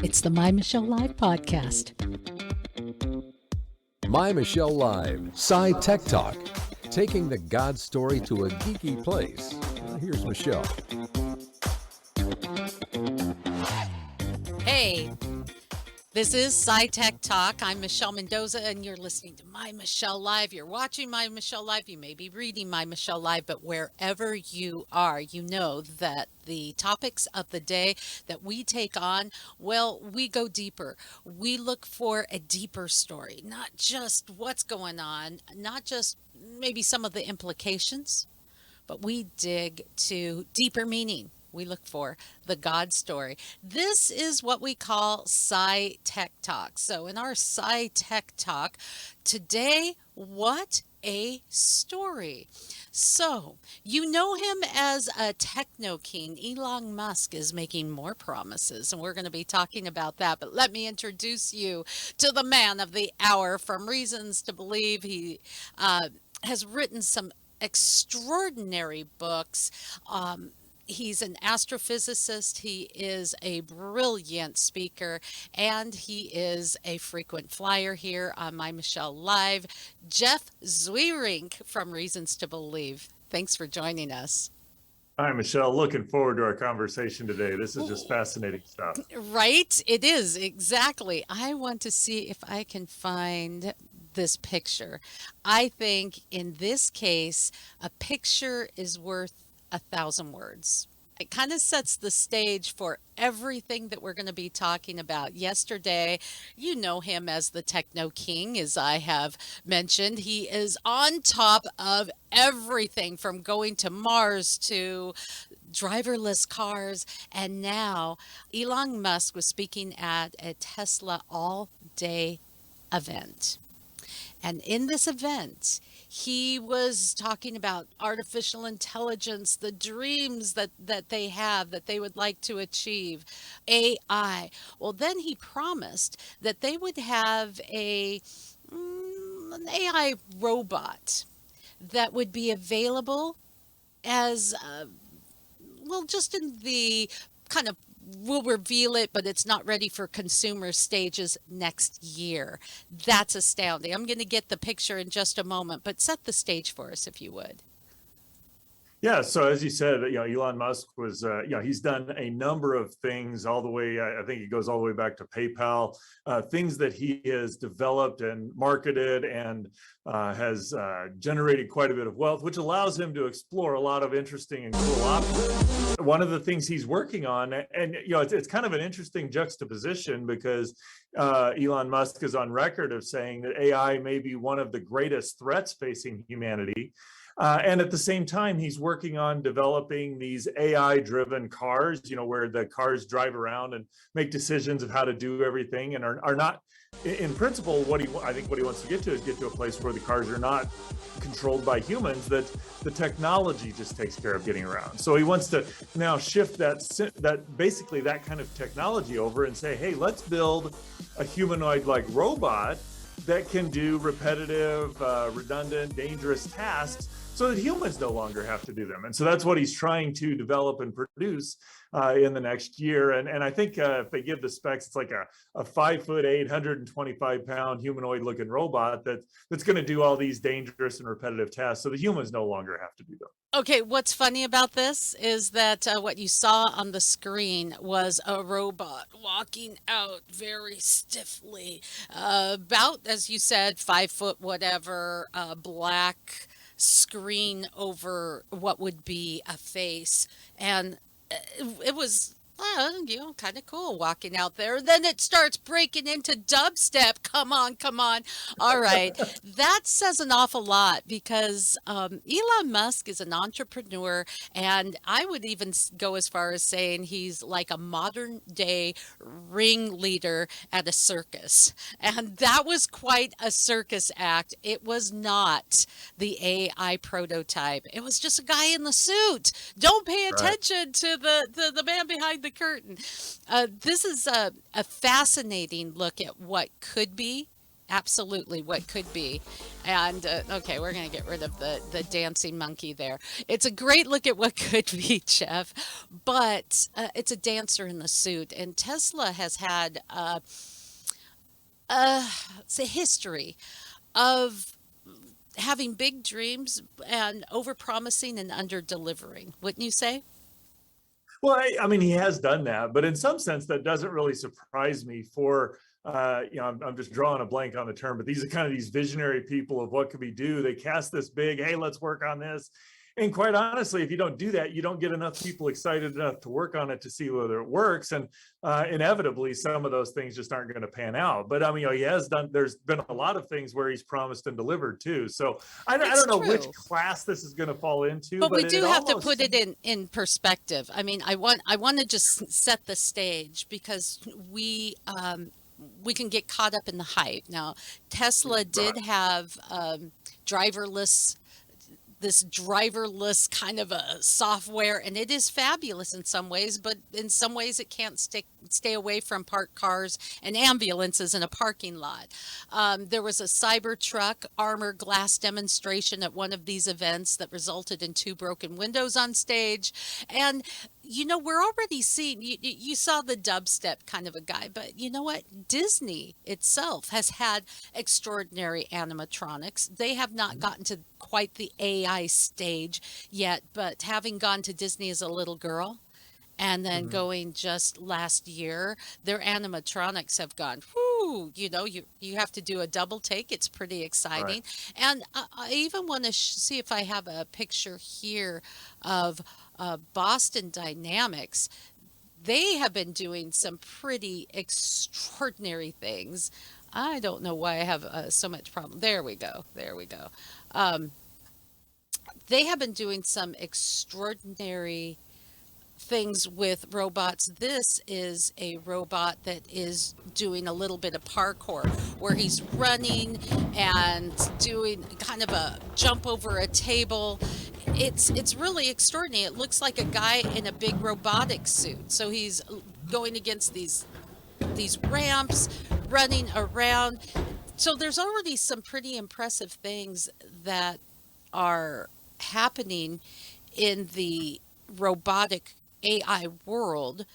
It's the MyMichelleLive podcast. MyMichelleLive, Sci Tech Talk, taking the God story to a geeky place. Here's Michelle. Hey, this is Sci Tech Talk. I'm Michelle Mendoza, and you're listening to MyMichelleLive. You're watching MyMichelleLive. You may be reading MyMichelleLive, but wherever you are, you know that the topics of the day that we take on, well, we go deeper. We look for a deeper story, not just what's going on, not just maybe some of the implications, but we dig to deeper meaning. We look for the God story. This is what we call Sci Tech Talk. So in our Sci Tech Talk today, what a story. So you know him as a techno king. Elon Musk is making more promises, and we're going to be talking about that. But let me introduce you to the man of the hour from Reasons to Believe. He has written some extraordinary books. He's an astrophysicist, he is a brilliant speaker, and he is a frequent flyer here on MyMichelleLive. Jeff Zweerink from Reasons to Believe. Thanks for joining us. Hi, Michelle. Looking forward to our conversation today. This is just fascinating stuff. Right? It is, exactly. I want to see if I can find this picture. I think in this case, a picture is worth 1,000 words. It kind of sets the stage for everything that we're going to be talking about. Yesterday, you know him as the Techno King, as I have mentioned. He is on top of everything from going to Mars to driverless cars. And now Elon Musk was speaking at a Tesla all-day event. And in this event, he was talking about artificial intelligence, the dreams that they have, that they would like to achieve, AI. Well, then he promised that they would have an AI robot that would be available as, well, just in the kind of we'll reveal it, but it's not ready for consumer stages next year. That's astounding. I'm going to get the picture in just a moment, but set the stage for us if you would. Yeah, so as you said, Elon Musk was, he's done a number of things all the way, I think it goes all the way back to PayPal, things that he has developed and marketed and has generated quite a bit of wealth, which allows him to explore a lot of interesting and cool options. One of the things he's working on, and it's kind of an interesting juxtaposition because Elon Musk is on record of saying that AI may be one of the greatest threats facing humanity. And at the same time, he's working on developing these AI-driven cars, where the cars drive around and make decisions of how to do everything and are not, in principle, I think what he wants to get to is get to a place where the cars are not controlled by humans, that the technology just takes care of getting around. So he wants to now shift that basically that kind of technology over and say, hey, let's build a humanoid-like robot that can do repetitive, redundant, dangerous tasks so that humans no longer have to do them. And so that's what he's trying to develop and produce in the next year. And I think if they give the specs, it's like a 5'8", 125-pound humanoid-looking robot that's going to do all these dangerous and repetitive tasks so the humans no longer have to do them. Okay, what's funny about this is that what you saw on the screen was a robot walking out very stiffly, about, as you said, 5 foot whatever, black screen over what would be a face, and it was kind of cool walking out there. And then it starts breaking into dubstep. Come on. All right. That says an awful lot because Elon Musk is an entrepreneur, and I would even go as far as saying he's like a modern day ringleader at a circus. And that was quite a circus act. It was not the AI prototype. It was just a guy in the suit. Don't pay attention to the man behind the curtain. This is a fascinating look at what could be absolutely what could be. And okay, we're going to get rid of the dancing monkey there. It's a great look at what could be, Jeff, but it's a dancer in the suit. And Tesla has had it's a history of having big dreams and overpromising and under-delivering, wouldn't you say? Well, I mean, he has done that, but in some sense, that doesn't really surprise me. I'm just drawing a blank on the term, but these are kind of these visionary people of what could we do. They cast this big, hey, let's work on this. And quite honestly, if you don't do that, you don't get enough people excited enough to work on it to see whether it works. And inevitably, some of those things just aren't going to pan out. But I mean, he has done, there's been a lot of things where he's promised and delivered too. So I don't know which class this is going to fall into. But we do have to put it in perspective. I mean, I want to just set the stage because we can get caught up in the hype. Now, Tesla did have this driverless kind of a software, and it is fabulous in some ways, but in some ways it can't stay away from parked cars and ambulances in a parking lot. There was a Cybertruck armor glass demonstration at one of these events that resulted in 2 broken windows on stage. And you know, we're already seeing, you saw the dubstep kind of a guy, but you know what? Disney itself has had extraordinary animatronics. They have not gotten to quite the AI stage yet, but having gone to Disney as a little girl and then going just last year, their animatronics have gone, whoo, you know, you have to do a double take. It's pretty exciting. Right. And I even want to see if I have a picture here of Boston Dynamics. They have been doing some pretty extraordinary things. I don't know why I have so much problem. There we go. There we go. They have been doing some extraordinary things with robots. This is a robot that is doing a little bit of parkour where he's running and doing kind of a jump over a table. It's really extraordinary. It looks like a guy in a big robotic suit. So he's going against these ramps, running around. So there's already some pretty impressive things that are happening in the robotic AI world.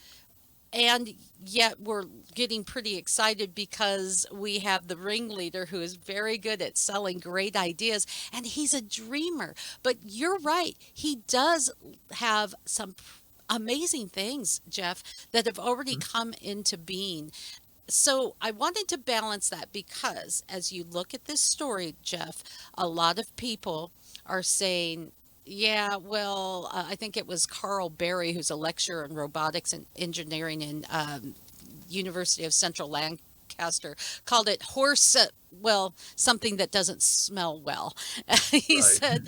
And yet we're getting pretty excited because we have the ringleader who is very good at selling great ideas, and he's a dreamer. But you're right, he does have some amazing things, Jeff, that have already come into being. So I wanted to balance that because as you look at this story, Jeff, a lot of people are saying, yeah, well, I think it was Carl Berry, who's a lecturer in robotics and engineering in University of Central Lancaster, called it something that doesn't smell well. He said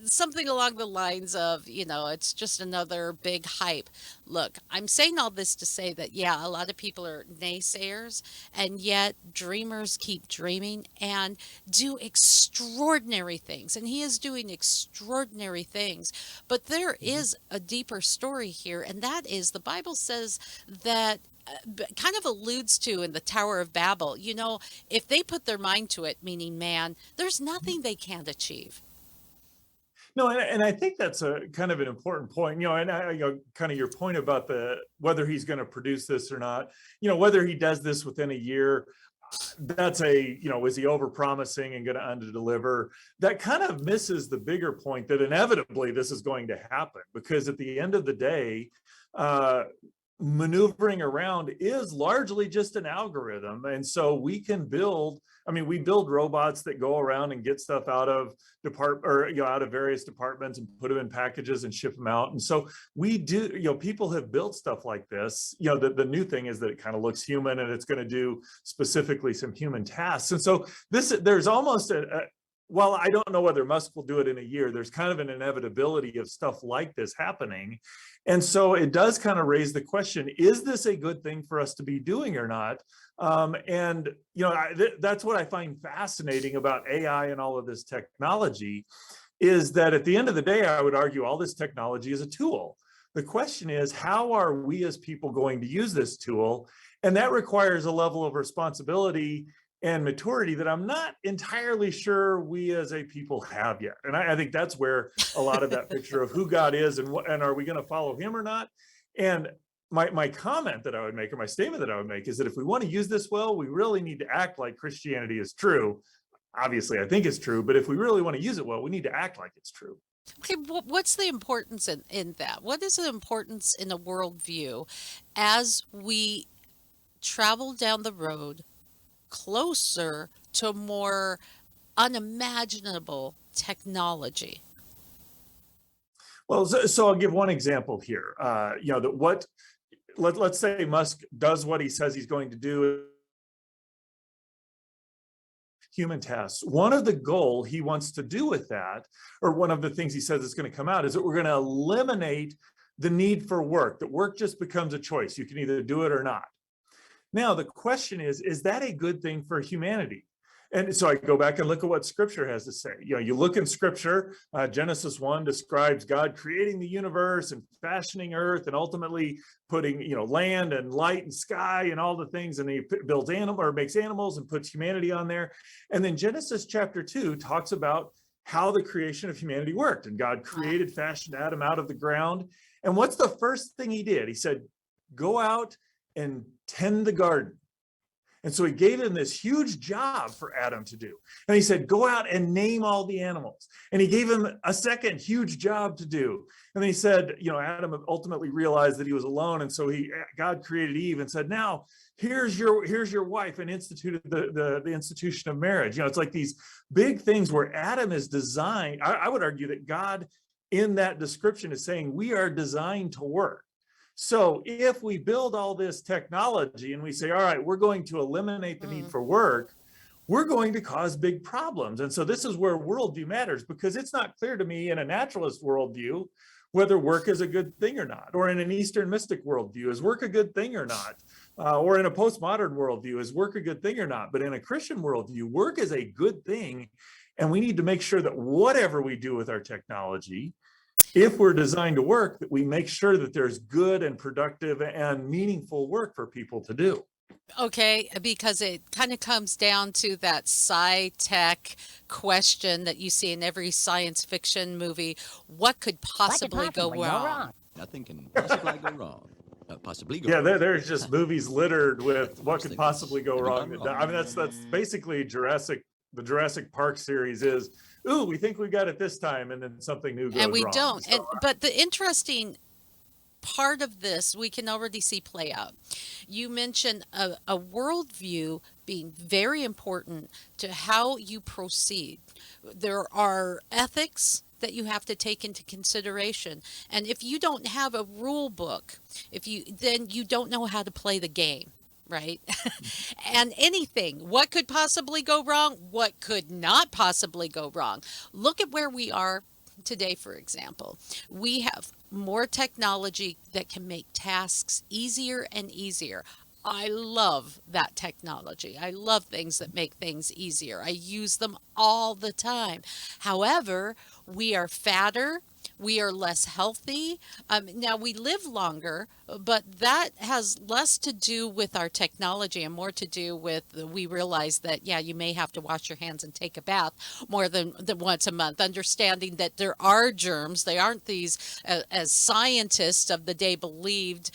something along the lines of, you know, it's just another big hype. Look, I'm saying all this to say that, yeah, a lot of people are naysayers, and yet dreamers keep dreaming and do extraordinary things. And he is doing extraordinary things. But there is a deeper story here, and that is the Bible says that kind of alludes to in the Tower of Babel, you know, if they put their mind to it, meaning man, there's nothing they can't achieve. No, and I think that's a kind of an important point, you know, and kind of your point about whether he's going to produce this or not, you know, whether he does this within a year, that's is he over promising and going to under deliver? That kind of misses the bigger point that inevitably this is going to happen, because at the end of the day, maneuvering around is largely just an algorithm. And so we can build robots that go around and get stuff out of out of various departments and put them in packages and ship them out. And so we do, people have built stuff like this. The new thing is that it kind of looks human and it's going to do specifically some human tasks. And so there's almost while I don't know whether Musk will do it in a year, there's kind of an inevitability of stuff like this happening. And so it does kind of raise the question, is this a good thing for us to be doing or not? That's what I find fascinating about AI and all of this technology, is that at the end of the day, I would argue all this technology is a tool. The question is, how are we as people going to use this tool? And that requires a level of responsibility and maturity that I'm not entirely sure we as a people have yet. And I think that's where a lot of that picture of who God is and are we going to follow him or not? And my comment that I would make, or my statement that I would make, is that if we want to use this well, we really need to act like Christianity is true. Obviously, I think it's true, but if we really want to use it well, we need to act like it's true. Okay, what's the importance in that? What is the importance in a worldview as we travel down the road closer to more unimaginable technology? Well, so I'll give one example here. Let's say Musk does what he says he's going to do. Human tasks. One of the goal he wants to do with that, or one of the things he says is going to come out, is that we're going to eliminate the need for work, that work just becomes a choice. You can either do it or not. Now, the question is that a good thing for humanity? And so I go back and look at what scripture has to say. You look in scripture, Genesis 1 describes God creating the universe and fashioning earth and ultimately putting, land and light and sky and all the things. And he builds makes animals and puts humanity on there. And then Genesis chapter 2 talks about how the creation of humanity worked. And God fashioned Adam out of the ground. And what's the first thing he did? He said, go out and tend the garden. And so he gave him this huge job for Adam to do. And he said, go out and name all the animals. And he gave him a second huge job to do. And then he said, Adam ultimately realized that he was alone. And so God created Eve and said, now here's your wife, and instituted the institution of marriage. It's like these big things where Adam is designed. I would argue that God in that description is saying we are designed to work. So if we build all this technology and we say, all right, we're going to eliminate the need for work, we're going to cause big problems. And so this is where worldview matters, because it's not clear to me in a naturalist worldview whether work is a good thing or not, or in an Eastern mystic worldview, is work a good thing or not, or in a postmodern worldview, is work a good thing or not. But in a Christian worldview, work is a good thing. And we need to make sure that whatever we do with our technology, if we're designed to work, that we make sure that there's good and productive and meaningful work for people to do. Okay, because it kind of comes down to that sci-tech question that you see in every science fiction movie. What could possibly go wrong? Nothing can possibly go wrong. There's just movies littered with what could possibly go wrong. I mean, that's basically the Jurassic Park series is, ooh, we think we got it this time, and then something new goes wrong. And we don't. But the interesting part of this we can already see play out. You mentioned a worldview being very important to how you proceed. There are ethics that you have to take into consideration. And if you don't have a rule book, then you don't know how to play the game. Right? And what could possibly go wrong? What could not possibly go wrong? Look at where we are today, for example. We have more technology that can make tasks easier and easier. I love that technology. I love things that make things easier. I use them all the time. However, we are fatter. We are less healthy. Now we live longer, but that has less to do with our technology and more to do with we realize that, you may have to wash your hands and take a bath more than once a month, understanding that there are germs. They aren't these, as scientists of the day believed,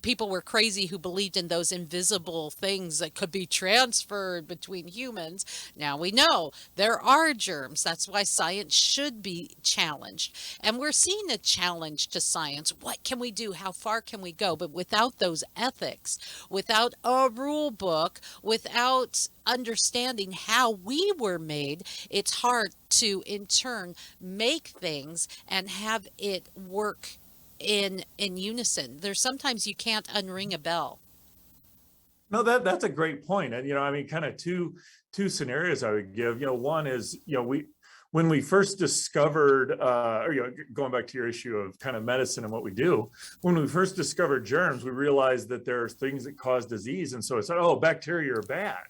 people were crazy who believed in those invisible things that could be transferred between humans. Now we know there are germs. That's why science should be challenged. And we're seeing a challenge to science. What can we do? How far can we go? But without those ethics, without a rule book, without understanding how we were made, it's hard to in turn make things and have it work in unison. There's sometimes you can't unring a bell. No, that's a great point. And kind of two scenarios I would give. One is, when we first discovered, going back to your issue of kind of medicine and what we do, when we first discovered germs, we realized that there are things that cause disease, and so it's like, oh, bacteria are bad.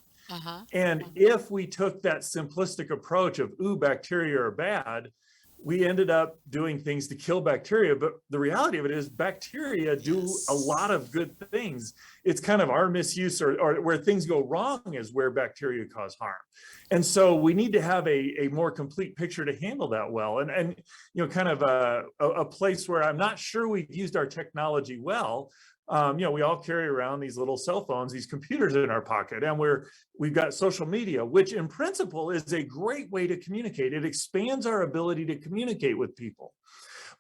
And if we took that simplistic approach of, ooh, bacteria are bad, we ended up doing things to kill bacteria, but the reality of it is bacteria do a lot of good things. It's kind of our misuse or where things go wrong is where bacteria cause harm. And so we need to have a more complete picture to handle that well. And kind of a place where I'm not sure we've used our technology well. We all carry around these little cell phones, these computers in our pocket, and we've got social media, which in principle is a great way to communicate. It expands our ability to communicate with people.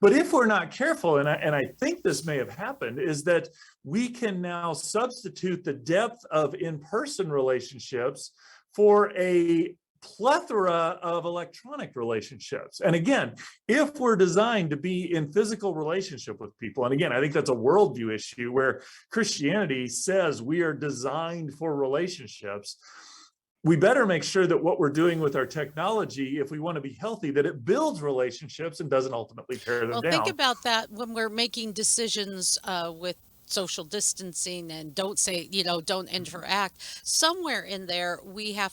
But if we're not careful, and I think this may have happened, is that we can now substitute the depth of in-person relationships for a plethora of electronic relationships. And again, if we're designed to be in physical relationship with people, and again, I think that's a worldview issue where Christianity says we are designed for relationships, we better make sure that what we're doing with our technology, if we want to be healthy, that it builds relationships and doesn't ultimately tear them down. Well, think about that when we're making decisions with social distancing and don't interact. Somewhere in there, we have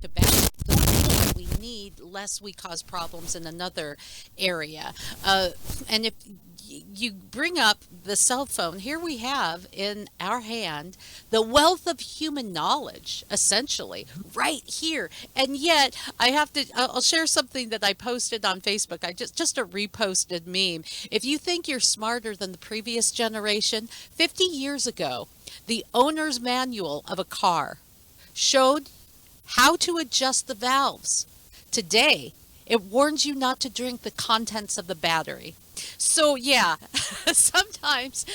to balance the tools we need, lest we cause problems in another area. And if you bring up the cell phone, here we have in our hand the wealth of human knowledge, essentially, right here. And yet, I'll share something that I posted on Facebook. I just a reposted meme. If you think you're smarter than the previous generation, 50 years ago, the owner's manual of a car showed how to adjust the valves. Today, it warns you not to drink the contents of the battery. So yeah, sometimes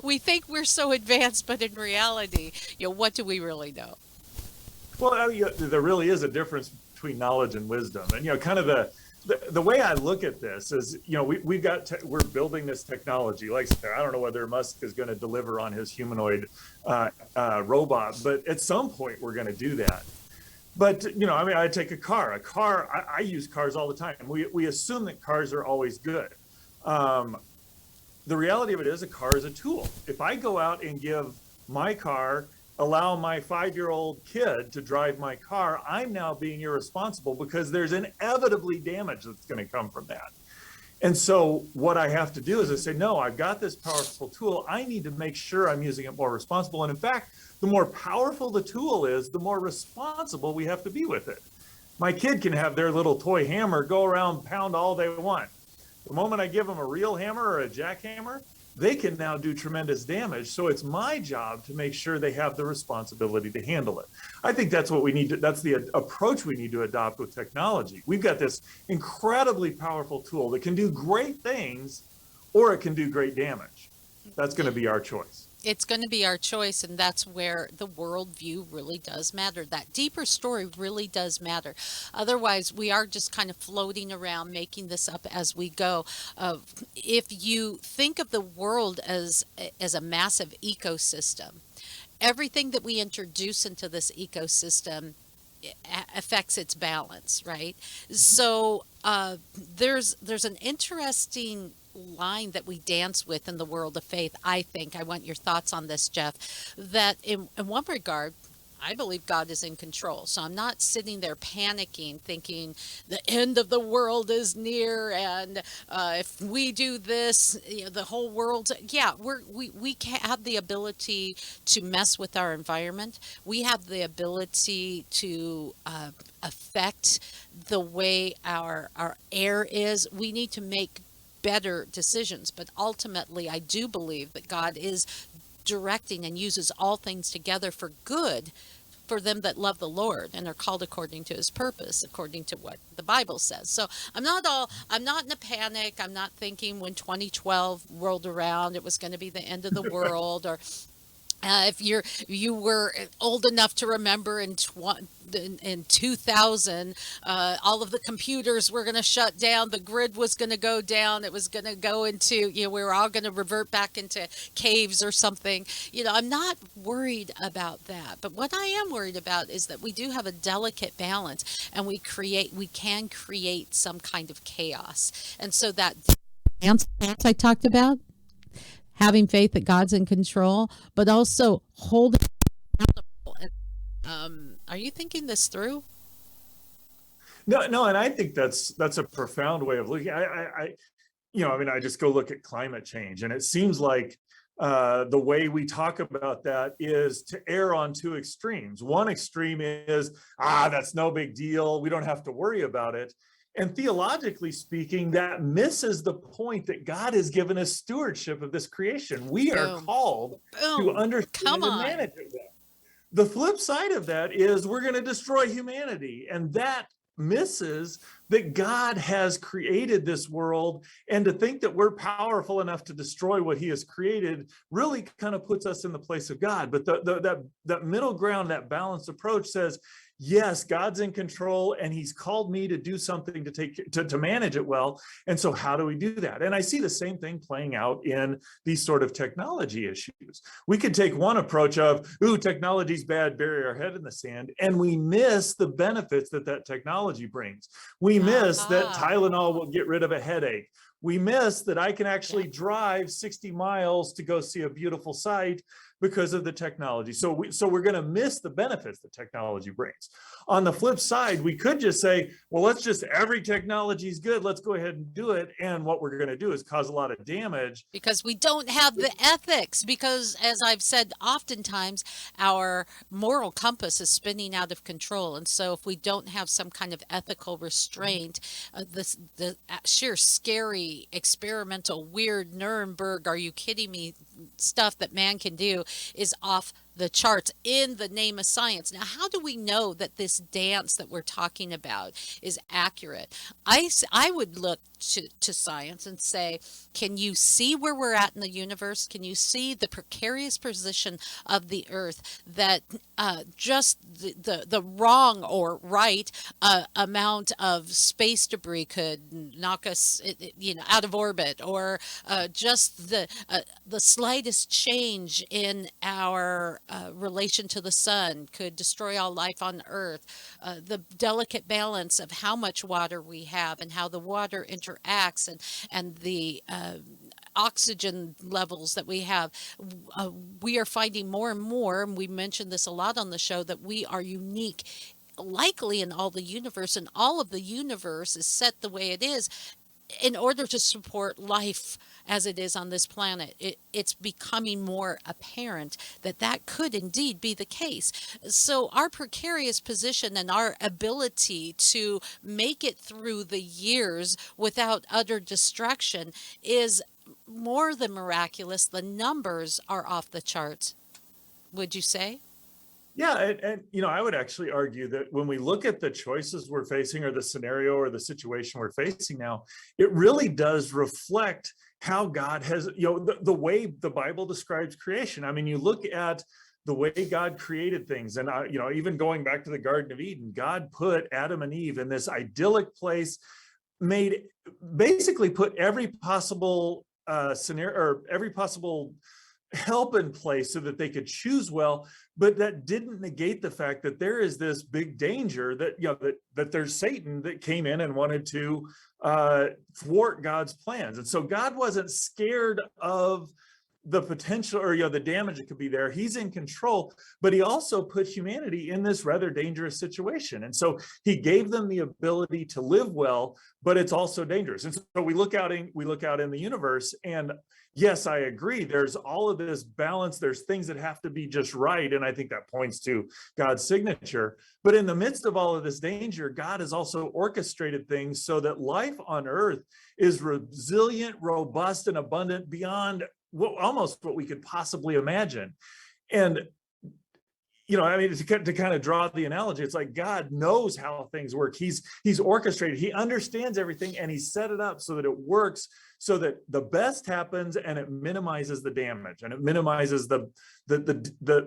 we think we're so advanced, but in reality, what do we really know? Well, there really is a difference between knowledge and wisdom. And, kind of the way I look at this is, we're building this technology. Like I said, I don't know whether Musk is going to deliver on his humanoid robot, but at some point we're going to do that. But, I take a car. I use cars all the time. We assume that cars are always good. The reality of it is a car is a tool. If I go out and allow my 5-year-old kid to drive my car, I'm now being irresponsible because there's inevitably damage that's going to come from that. And so what I have to do is I say, no, I've got this powerful tool. I need to make sure I'm using it more responsible. And in fact, the more powerful the tool is, the more responsible we have to be with it. My kid can have their little toy hammer go around, pound all they want. The moment I give them a real hammer or a jackhammer, they can now do tremendous damage. So it's my job to make sure they have the responsibility to handle it. I think that's what we need to, that's the approach we need to adopt with technology. We've got this incredibly powerful tool that can do great things, or it can do great damage. That's going to be our choice. It's going to be our choice, and that's where the worldview really does matter. That deeper story really does matter. Otherwise, we are just kind of floating around, making this up as we go. If you think of the world as a massive ecosystem, everything that we introduce into this ecosystem affects its balance, right? So there's an interesting line that we dance with in the world of faith. I think I want your thoughts on this, Jeff, that in one regard, I believe God is in control. So I'm not sitting there panicking, thinking the end of the world is near, and if we do this, the whole world's. Yeah, we have the ability to mess with our environment. We have the ability to affect the way our air is. We need to make better decisions, but ultimately, I do believe that God is directing and uses all things together for good for them that love the Lord and are called according to his purpose, according to what the Bible says. So I'm not in a panic. I'm not thinking when 2012 rolled around, it was going to be the end of the world, or if you were old enough to remember in 2000, all of the computers were going to shut down. The grid was going to go down. It was going to go into, we were all going to revert back into caves or something. I'm not worried about that. But what I am worried about is that we do have a delicate balance, and we can create some kind of chaos. And so that balance I talked about, having faith that God's in control, but also holding accountable. Are you thinking this through? No, and I think that's a profound way of looking. I just go look at climate change, and it seems like the way we talk about that is to err on two extremes. One extreme is, that's no big deal, we don't have to worry about it. And theologically speaking, that misses the point that God has given us stewardship of this creation. We are Boom. called to Boom. understand Come and on. manage it well. The flip side of that is we're going to destroy humanity, and that misses that God has created this world, and to think that we're powerful enough to destroy what he has created really kind of puts us in the place of God. But that middle ground, that balanced approach says, yes, God's in control, and he's called me to do something to manage it well. And so how do we do that? And I see the same thing playing out in these sort of technology issues. We could take one approach of, technology's bad, bury our head in the sand, and we miss the benefits that technology brings. We miss that Tylenol will get rid of a headache. We miss that I can actually drive 60 miles to go see a beautiful sight because of the technology. So we're going to miss the benefits that technology brings. On the flip side, we could just say, well, every technology is good, let's go ahead and do it. And what we're going to do is cause a lot of damage. Because we don't have the ethics, because as I've said, oftentimes our moral compass is spinning out of control. And so if we don't have some kind of ethical restraint, the sheer scary, experimental, weird Nuremberg, are you kidding me, stuff that man can do is off the charts in the name of science. Now, how do we know that this dance that we're talking about is accurate? I would look to science and say, can you see where we're at in the universe? Can you see the precarious position of the Earth, that just the wrong or right amount of space debris could knock us out of orbit, or just the slightest change in our relation to the sun could destroy all life on Earth. The delicate balance of how much water we have and how the water interacts, and the oxygen levels that we have. We are finding more and more, and we mentioned this a lot on the show, that we are unique likely in all the universe, and all of the universe is set the way it is in order to support life as it is on this planet. It's becoming more apparent that could indeed be the case. So our precarious position and our ability to make it through the years without utter destruction is more than miraculous. The numbers are off the charts, would you say? Yeah, and I would actually argue that when we look at the choices we're facing, or the scenario or the situation we're facing now, it really does reflect how God has, the way the Bible describes creation. I mean, you look at the way God created things, and even going back to the Garden of Eden, God put Adam and Eve in this idyllic place, basically put every possible scenario, or every possible help in place so that they could choose well. But that didn't negate the fact that there is this big danger that there's Satan that came in and wanted to thwart God's plans. And so God wasn't scared of the potential, or the damage that could be there. He's in control, but he also put humanity in this rather dangerous situation. And so he gave them the ability to live well, but it's also dangerous. And so we look out in the universe, and yes, I agree, there's all of this balance, there's things that have to be just right, and I think that points to God's signature. But in the midst of all of this danger, God has also orchestrated things so that life on Earth is resilient, robust, and abundant beyond almost what we could possibly imagine. And to kind of draw the analogy, it's like God knows how things work. He's orchestrated, he understands everything, and he set it up so that it works, so that the best happens, and it minimizes the damage, and it minimizes the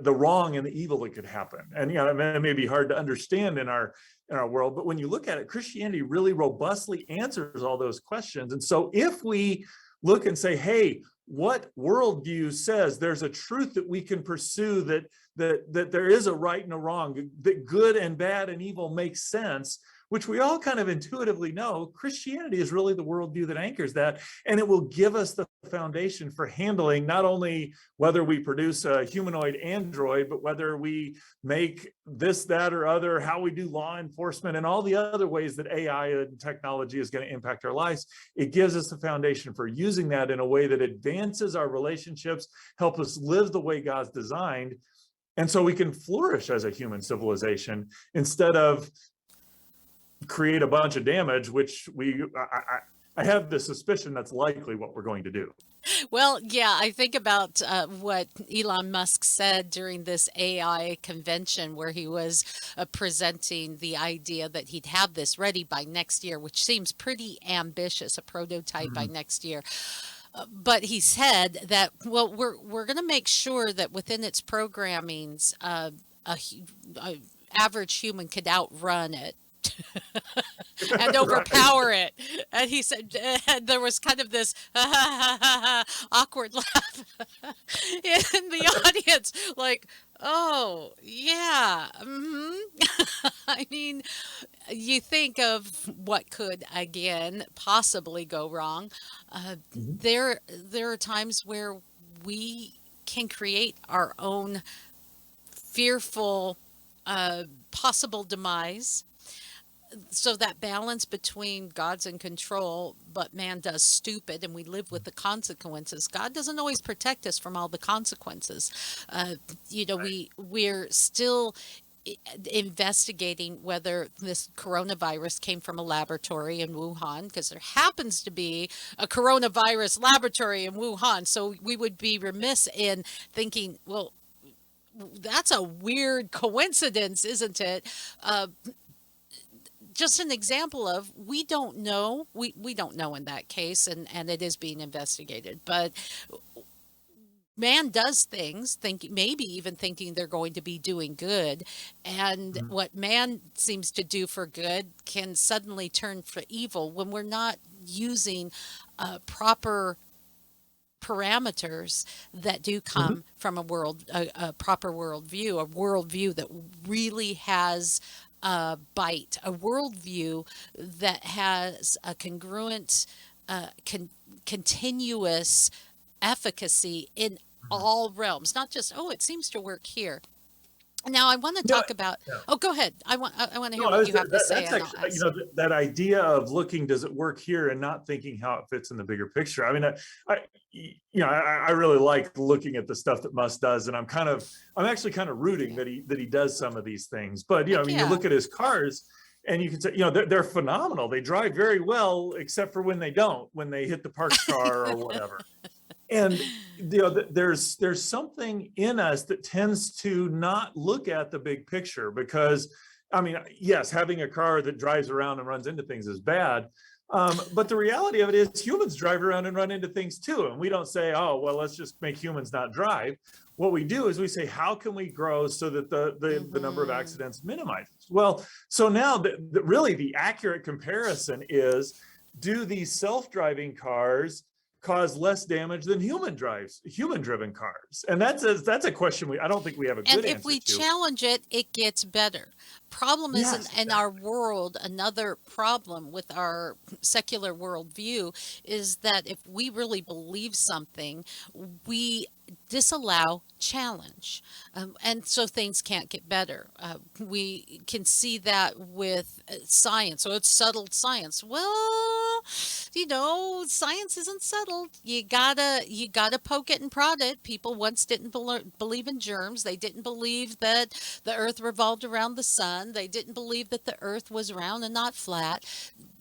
wrong and the evil that could happen. And it may be hard to understand in our world, but when you look at it, Christianity really robustly answers all those questions. And so if we look and say, hey, what worldview says there's a truth that we can pursue, that there is a right and a wrong, that good and bad and evil makes sense, which we all kind of intuitively know Christianity is really the worldview that anchors that. And it will give us the foundation for handling not only whether we produce a humanoid android, but whether we make this, that, or other, how we do law enforcement, and all the other ways that AI and technology is going to impact our lives. It gives us the foundation for using that in a way that advances our relationships, help us live the way God's designed, and so we can flourish as a human civilization instead of create a bunch of damage, which I have the suspicion that's likely what we're going to do. Well, yeah, I think about what Elon Musk said during this AI convention where he was presenting the idea that he'd have this ready by next year, which seems pretty ambitious, a prototype by next year. But he said that, well, we're going to make sure that within its programmings, a average human could outrun it. And overpower it. And he said, and there was kind of this awkward laugh in the audience, like, oh, yeah. I mean, you think of what could, again, possibly go wrong. There are times where we can create our own fearful possible demise. So that balance between God's in control, but man does stupid, and we live with the consequences. God doesn't always protect us from all the consequences. We're still investigating whether this coronavirus came from a laboratory in Wuhan, because there happens to be a coronavirus laboratory in Wuhan. So we would be remiss in thinking, well, that's a weird coincidence, isn't it? Just an example of we don't know. We don't know in that case, and it is being investigated. But man does things, maybe even thinking they're going to be doing good, and what man seems to do for good can suddenly turn for evil when we're not using proper parameters that do come from a proper worldview, a worldview that really has bite, a worldview that has a congruent, continuous efficacy in all realms, not just, oh, it seems to work here. Now I want to talk about. Oh, go ahead. I want to hear what you have to say. That's actually, that idea of looking, does it work here, and not thinking how it fits in the bigger picture. I mean, I really like looking at the stuff that Musk does, and I'm actually kind of rooting that he does some of these things. But I mean, you look at his cars, and you can say, they're phenomenal. They drive very well, except for when they don't, when they hit the parked car or whatever. And there's something in us that tends to not look at the big picture, because, I mean, yes, having a car that drives around and runs into things is bad. But the reality of it is humans drive around and run into things too. And we don't say, oh, well, let's just make humans not drive. What we do is we say, how can we grow so that the number of accidents minimizes? Well, so now really the accurate comparison is, do these self-driving cars cause less damage than human-driven cars? And that's a question I don't think we have a good answer to. And if we challenge it, it gets better. Problem is, in our world, another problem with our secular worldview is that if we really believe something, we disallow challenge, and so things can't get better. We can see that with science. So it's settled science. Well, science isn't settled. You gotta poke it and prod it. People once didn't believe in germs. They didn't believe that the earth revolved around the sun. They didn't believe that the earth was round and not flat.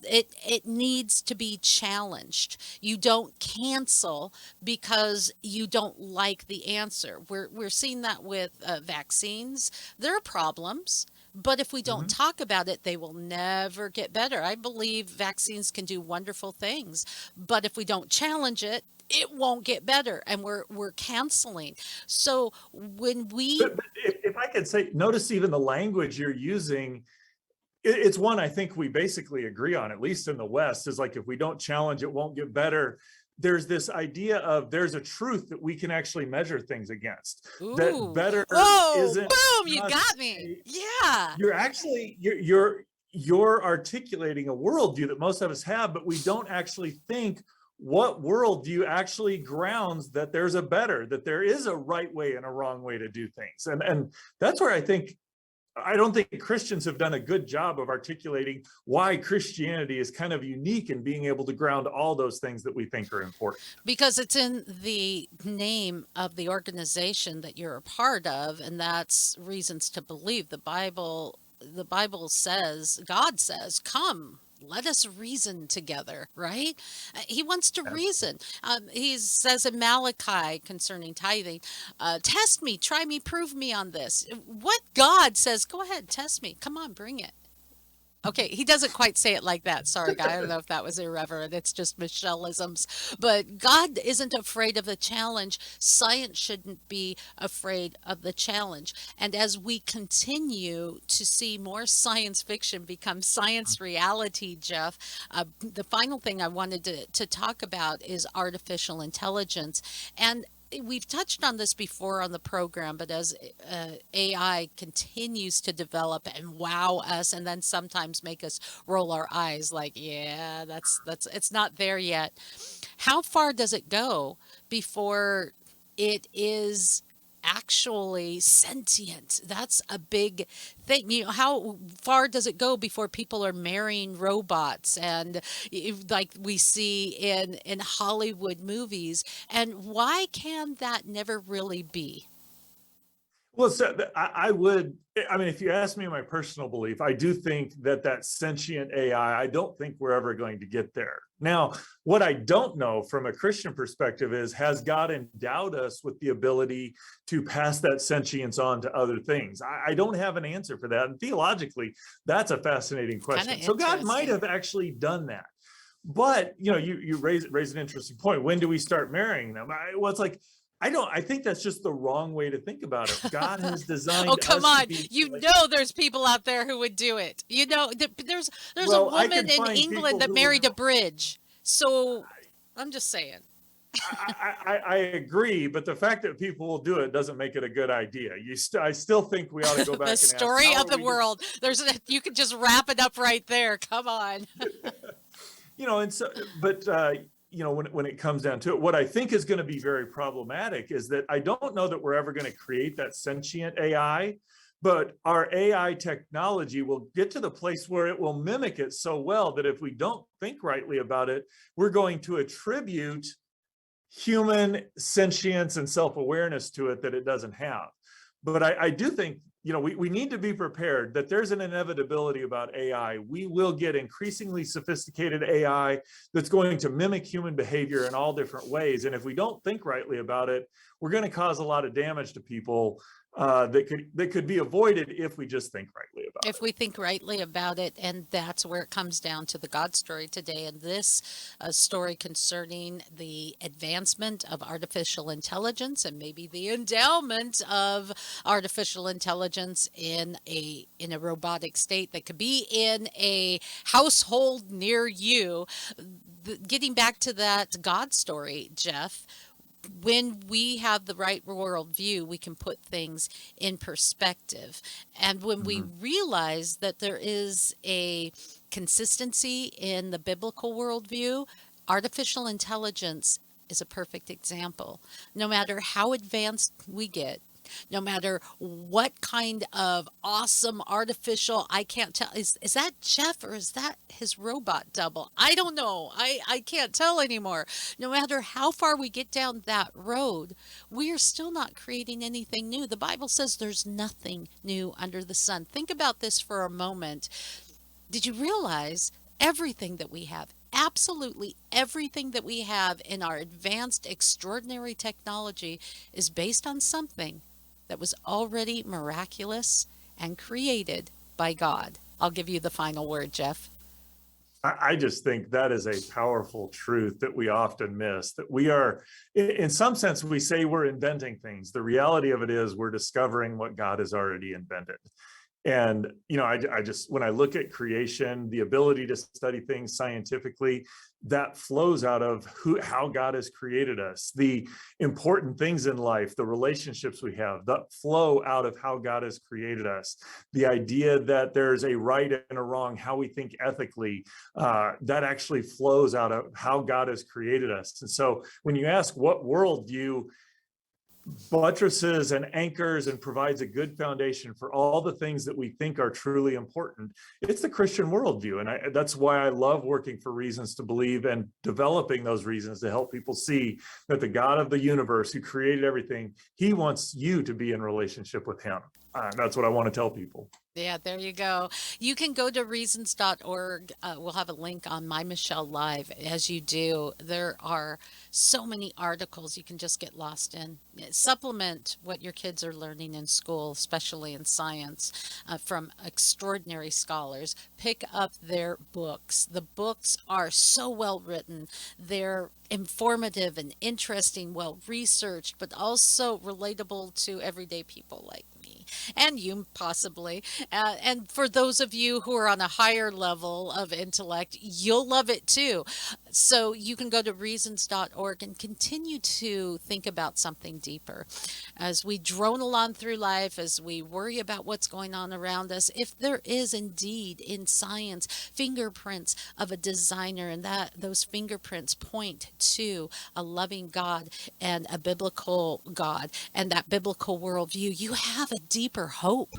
It needs to be challenged. You don't cancel because you don't like the answer. We're seeing that with vaccines. There are problems, but if we don't talk about it, they will never get better. I believe vaccines can do wonderful things, but if we don't challenge it, it won't get better, and we're canceling. So when but if I could say, notice even the language you're using. It's one I think we basically agree on, at least in the West, is like, if we don't challenge, it won't get better. There's this idea of there's a truth that we can actually measure things against. Ooh. That better isn't. Boom! You got me. Yeah. You're actually you're you're articulating a worldview that most of us have, but we don't actually think what worldview actually grounds that there's a better, that there is a right way and a wrong way to do things. And that's where I don't think Christians have done a good job of articulating why Christianity is kind of unique in being able to ground all those things that we think are important. Because it's in the name of the organization that you're a part of, and that's Reasons to Believe. The Bible says, God says, come, let us reason together, right? He wants to reason. He says in Malachi concerning tithing, test me, try me, prove me on this. What God says, go ahead, test me. Come on, bring it. Okay, he doesn't quite say it like that. Sorry, guy. I don't know if that was irreverent. It's just Michelleisms. But God isn't afraid of the challenge. Science shouldn't be afraid of the challenge. And as we continue to see more science fiction become science reality, Jeff, the final thing I wanted to talk about is artificial intelligence. And we've touched on this before on the program, but as AI continues to develop and wow us, and then sometimes make us roll our eyes like, yeah, that's it's not there yet. How far does it go before it is actually sentient? That's a big thing. How far does it go before people are marrying robots, and like we see in Hollywood movies? And why can that never really be? Well, so I mean, if you ask me my personal belief, I do think that sentient AI, I don't think we're ever going to get there. Now, what I don't know from a Christian perspective is, has God endowed us with the ability to pass that sentience on to other things? I don't have an answer for that. And theologically, that's a fascinating question. So God might have actually done that. But, you raise an interesting point. When do we start marrying them? Well, it's like, I think that's just the wrong way to think about it. God has designed. Oh, come us on. to be There's people out there who would do it. There's Well, a I woman can in find England people that who married would- a bridge. So I'm just saying. I agree, but the fact that people will do it doesn't make it a good idea. I still think we ought to go back The and ask, story how of are the we world. You could just wrap it up right there. Come on. and so, but when it comes down to it, what I think is going to be very problematic is that I don't know that we're ever going to create that sentient AI, but our AI technology will get to the place where it will mimic it so well that if we don't think rightly about it, we're going to attribute human sentience and self-awareness to it that it doesn't have. But I do think, we need to be prepared that there's an inevitability about AI. We will get increasingly sophisticated AI that's going to mimic human behavior in all different ways. And if we don't think rightly about it, we're going to cause a lot of damage to people that could be avoided if we just think rightly about it. If we think rightly about it, and that's where it comes down to the God story today. And this story concerning the advancement of artificial intelligence, and maybe the endowment of artificial intelligence in a robotic state that could be in a household near you. Getting back to that God story, Jeff, when we have the right worldview, we can put things in perspective. And when we realize that there is a consistency in the biblical worldview, artificial intelligence is a perfect example. No matter how advanced we get, no matter what kind of awesome artificial, I can't tell, is that Jeff or is that his robot double? I don't know. I can't tell anymore. No matter how far we get down that road, we are still not creating anything new. The Bible says there's nothing new under the sun. Think about this for a moment. Did you realize everything that we have, absolutely everything that we have in our advanced, extraordinary technology is based on something that was already miraculous and created by God? I'll give you the final word, Jeff. I just think that is a powerful truth that we often miss, that we are, in some sense, we say we're inventing things. The reality of it is we're discovering what God has already invented. And, I just, when I look at creation, the ability to study things scientifically, that flows out of how God has created us. The important things in life, the relationships we have, that flow out of how God has created us. The idea that there's a right and a wrong, how we think ethically, that actually flows out of how God has created us. And so when you ask what worldview buttresses and anchors and provides a good foundation for all the things that we think are truly important, it's the Christian worldview. And that's why I love working for Reasons to Believe and developing those reasons to help people see that the God of the universe who created everything, he wants you to be in relationship with him. That's what I want to tell people. Yeah, there you go. You can go to reasons.org. We'll have a link on MyMichelleLive. As you do, there are so many articles you can just get lost in. Supplement what your kids are learning in school, especially in science, from extraordinary scholars. Pick up their books. The books are so well written. They're informative and interesting, well researched, but also relatable to everyday people like me and you possibly. And for those of you who are on a higher level of intellect, you'll love it too. So you can go to reasons.org and continue to think about something deeper. As we drone along through life, as we worry about what's going on around us, if there is indeed in science fingerprints of a designer, and that those fingerprints point to a loving God and a biblical God and that biblical worldview, you have a deeper hope.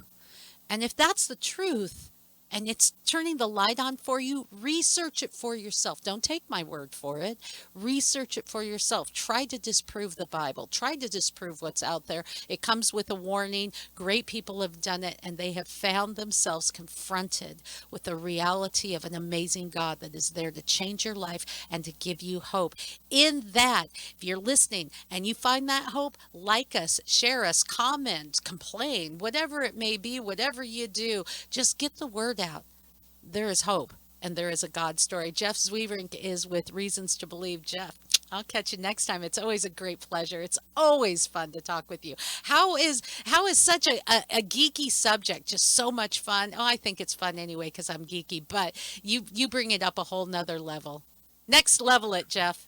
And if that's the truth, and it's turning the light on for you, research it for yourself. Don't take my word for it. Research it for yourself. Try to disprove the Bible. Try to disprove what's out there. It comes with a warning. Great people have done it, and they have found themselves confronted with the reality of an amazing God that is there to change your life and to give you hope. In that, if you're listening and you find that hope, like us, share us, comment, complain, whatever it may be, whatever you do, just get the word out. There is hope, and there is a God story. Jeff Zweerink is with Reasons to Believe. Jeff, I'll catch you next time. It's always a great pleasure. It's always fun to talk with you. How is such a geeky subject just so much fun? Oh, I think it's fun anyway because I'm geeky, but you bring it up a whole nother level. Next level it, Jeff.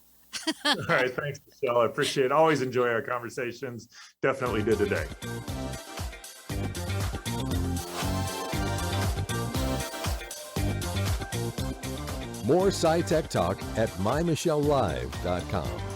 All right, thanks, Michelle. I appreciate it. Always enjoy our conversations. Definitely did today. More SciTech Talk at MyMichelleLive.com.